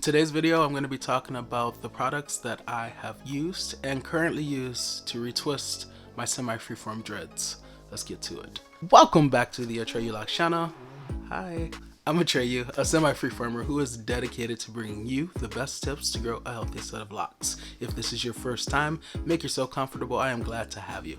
today's video, I'm going to be talking about the products that I have used and currently use to retwist my semi-freeform dreads. Let's get to it. Welcome back to the Atreyu Locs channel. Hi, I'm Atreyu, a semi-freeformer who is dedicated to bringing you the best tips to grow a healthy set of locks. If this is your first time, make yourself comfortable. I am glad to have you.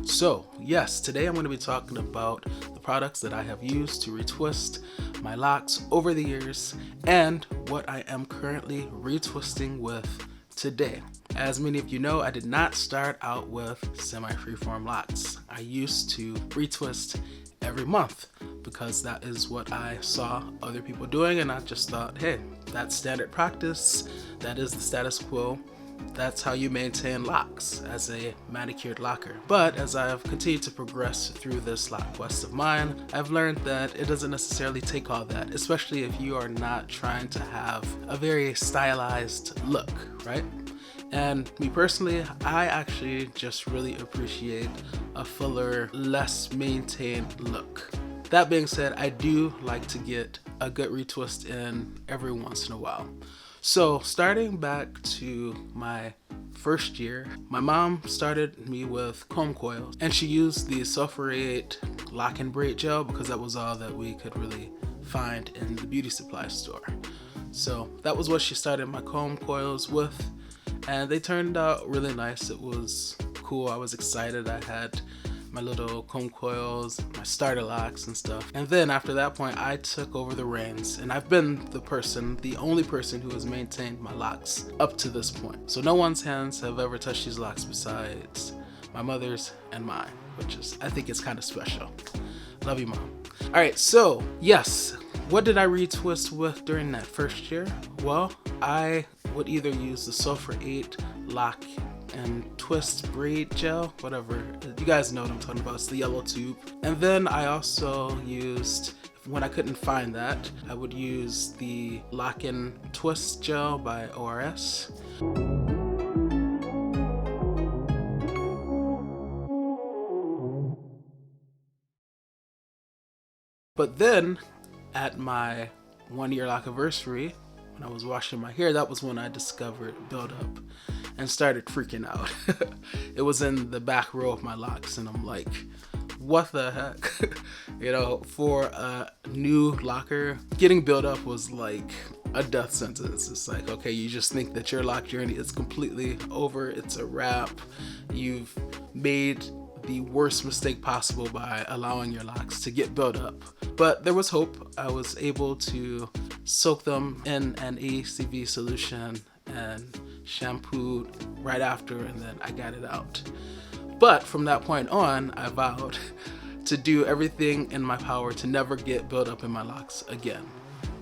So yes, today I'm going to be talking about the products that I have used to retwist my locks over the years and what I am currently retwisting with today. As many of you know, I did not start out with semi-freeform locks. I used to retwist every month because that is what I saw other people doing, and I just thought, hey, that's standard practice, that is the status quo, that's how you maintain locks as a manicured locker. But as I have continued to progress through this lock quest of mine, I've learned that it doesn't necessarily take all that, especially if you are not trying to have a very stylized look, right? And me personally, I actually just really appreciate a fuller, less maintained look. That being said, I do like to get a good retwist in every once in a while. So starting back to my first year, my mom started me with comb coils, and she used the sulfurate lock and braid gel because that was all that we could really find in the beauty supply store. So that was what she started my comb coils with, and they turned out really nice. It was cool. I was excited. I had my little comb coils, my starter locks and stuff. And then after that point, I took over the reins, and I've been the only person who has maintained my locks up to this point. So no one's hands have ever touched these locks besides my mother's and mine, which is, I think it's kind of special. Love you, Mom. All right, so yes, what did I retwist with during that first year? Well, I would either use the sulfurate lock and twist braid gel, whatever, you guys know what I'm talking about, it's the yellow tube. And then I also used, when I couldn't find that, I would use the lock and twist gel by ORS. But then at my 1-year lock anniversary, when I was washing my hair, that was when I discovered buildup and started freaking out. It was in the back row of my locks, and I'm like, what the heck? You know, for a new locker, getting buildup was like a death sentence. It's like, okay, you just think that your lock journey is completely over, it's a wrap, you've made the worst mistake possible by allowing your locks to get built up. But there was hope. I was able to soak them in an ACV solution and shampooed right after, and then I got it out. But from that point on, I vowed to do everything in my power to never get built up in my locks again.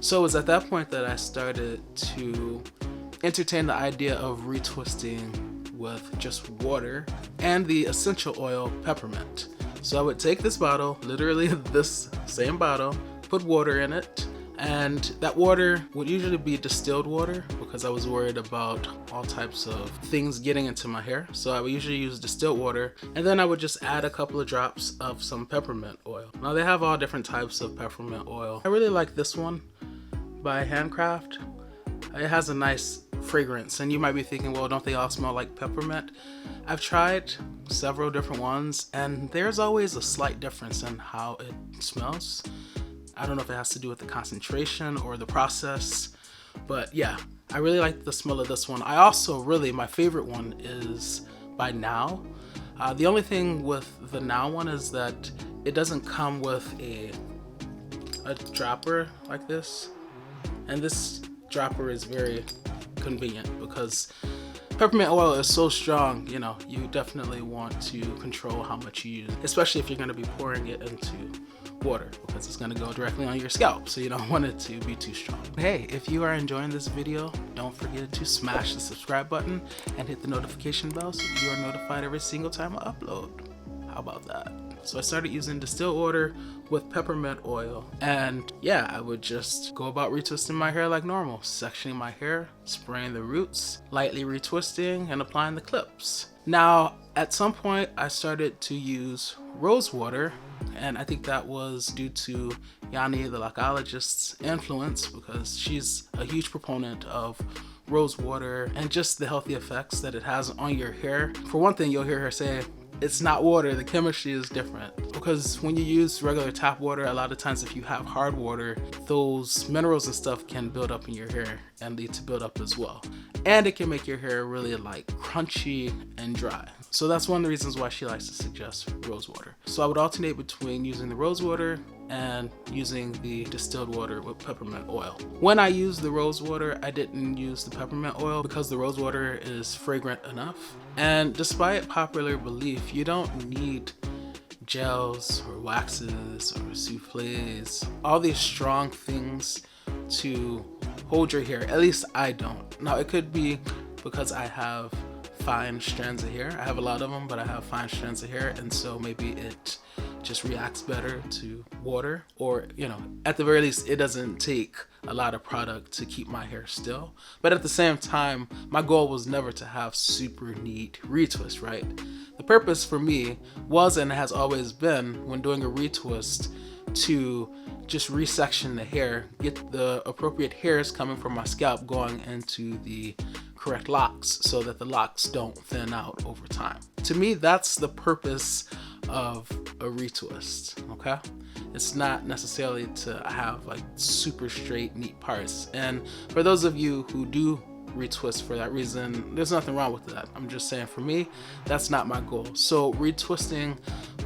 So it was at that point that I started to entertain the idea of retwisting with just water and the essential oil peppermint. So I would take this bottle, literally this same bottle, put water in it, and that water would usually be distilled water because I was worried about all types of things getting into my hair. So I would usually use distilled water, and then I would just add a couple of drops of some peppermint oil. Now they have all different types of peppermint oil. I really like this one by Handcraft. It has a nice fragrance, and you might be thinking, well, don't they all smell like peppermint? I've tried several different ones, and there's always a slight difference in how it smells. I don't know if it has to do with the concentration or the process, but yeah, I really like the smell of this one. I also my favorite one is by Now. The only thing with the Now one is that it doesn't come with a dropper like this, and this dropper is very convenient because peppermint oil is so strong, you know, you definitely want to control how much you use, especially if you're going to be pouring it into water, because it's going to go directly on your scalp, so you don't want it to be too strong. Hey, if you are enjoying this video, don't forget to smash the subscribe button and hit the notification bell so you are notified every single time I upload. How about that? So I started using distilled water with peppermint oil, and yeah, I would just go about retwisting my hair like normal, sectioning my hair, spraying the roots, lightly retwisting, and applying the clips. Now, At some point, I started to use rose water, and I think that was due to Yanni, the lochologist's influence, because she's a huge proponent of rose water and just the healthy effects that it has on your hair. For one thing, you'll hear her say, it's not water, the chemistry is different. Because when you use regular tap water, a lot of times if you have hard water, those minerals and stuff can build up in your hair and lead to buildup as well. And it can make your hair really like crunchy and dry. So that's one of the reasons why she likes to suggest rose water. So I would alternate between using the rose water and using the distilled water with peppermint oil. When I used the rose water, I didn't use the peppermint oil because the rose water is fragrant enough. And despite popular belief, you don't need gels or waxes or souffles, all these strong things to hold your hair. At least I don't. Now it could be because I have fine strands of hair. I have a lot of them, but I have fine strands of hair, and so maybe it just reacts better to water, or at the very least it doesn't take a lot of product to keep my hair still. But at the same time, my goal was never to have super neat retwist, right? The purpose for me was and has always been, when doing a retwist, to just resection the hair, get the appropriate hairs coming from my scalp going into the correct locks so that the locks don't thin out over time. To me, that's the purpose of a retwist, okay? It's not necessarily to have like super straight, neat parts. And for those of you who do retwist for that reason, there's nothing wrong with that. I'm just saying, for me, that's not my goal. So retwisting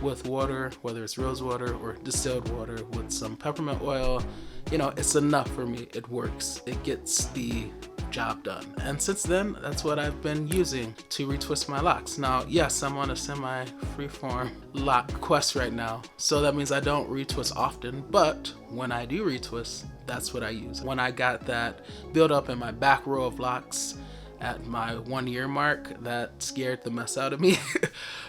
with water, whether it's rose water or distilled water with some peppermint oil, it's enough for me. It works. It gets the job done. And since then, that's what I've been using to retwist my locks. Now, yes, I'm on a semi-freeform lock quest right now, so that means I don't retwist often, but when I do retwist, that's what I use. When I got that build up in my back row of locks at my 1 year mark, that scared the mess out of me.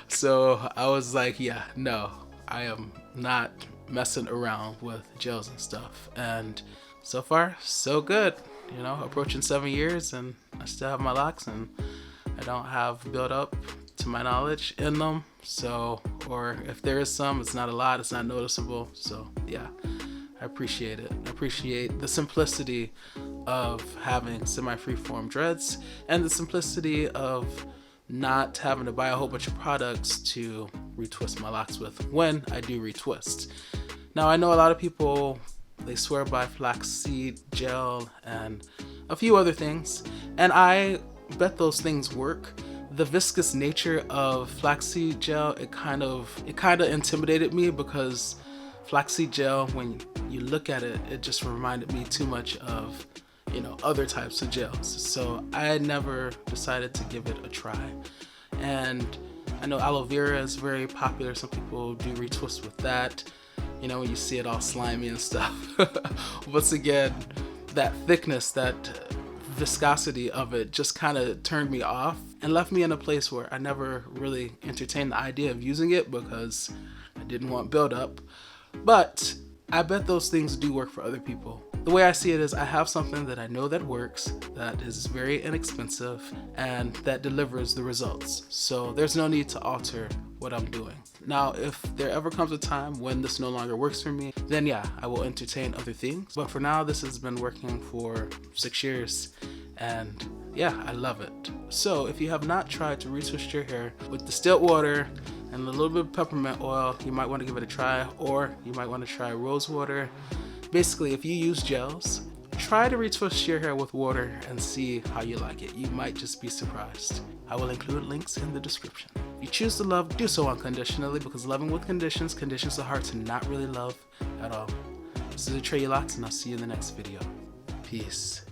So I was like, yeah, no, I am not messing around with gels and stuff. And so far, so good. Approaching 7 years, and I still have my locks, and I don't have build up, to my knowledge, in them. So, or if there is some, it's not a lot, it's not noticeable. So yeah, I appreciate it. I appreciate the simplicity of having semi-freeform dreads and the simplicity of not having to buy a whole bunch of products to retwist my locks with when I do retwist. Now, I know a lot of people, they swear by Flax Seed Gel and a few other things, and I bet those things work. The viscous nature of Flax Seed Gel, it kind of intimidated me, because Flax Seed Gel, when you look at it, it just reminded me too much of other types of gels. So I never decided to give it a try. And I know aloe vera is very popular. Some people do retwist with that. When you see it all slimy and stuff. Once again, that thickness, that viscosity of it just kind of turned me off and left me in a place where I never really entertained the idea of using it because I didn't want buildup. But I bet those things do work for other people. The way I see it is, I have something that I know that works, that is very inexpensive, and that delivers the results. So there's no need to alter what I'm doing. Now, if there ever comes a time when this no longer works for me, then yeah, I will entertain other things. But for now, this has been working for 6 years, and yeah, I love it. So if you have not tried to retwist your hair with distilled water and a little bit of peppermint oil, you might want to give it a try, or you might want to try rose water. Basically, if you use gels, try to retwist your hair with water and see how you like it. You might just be surprised. I will include links in the description. If you choose to love, do so unconditionally, because loving with conditions are hard to not really love at all. This is Atreyu Locs, and I'll see you in the next video. Peace.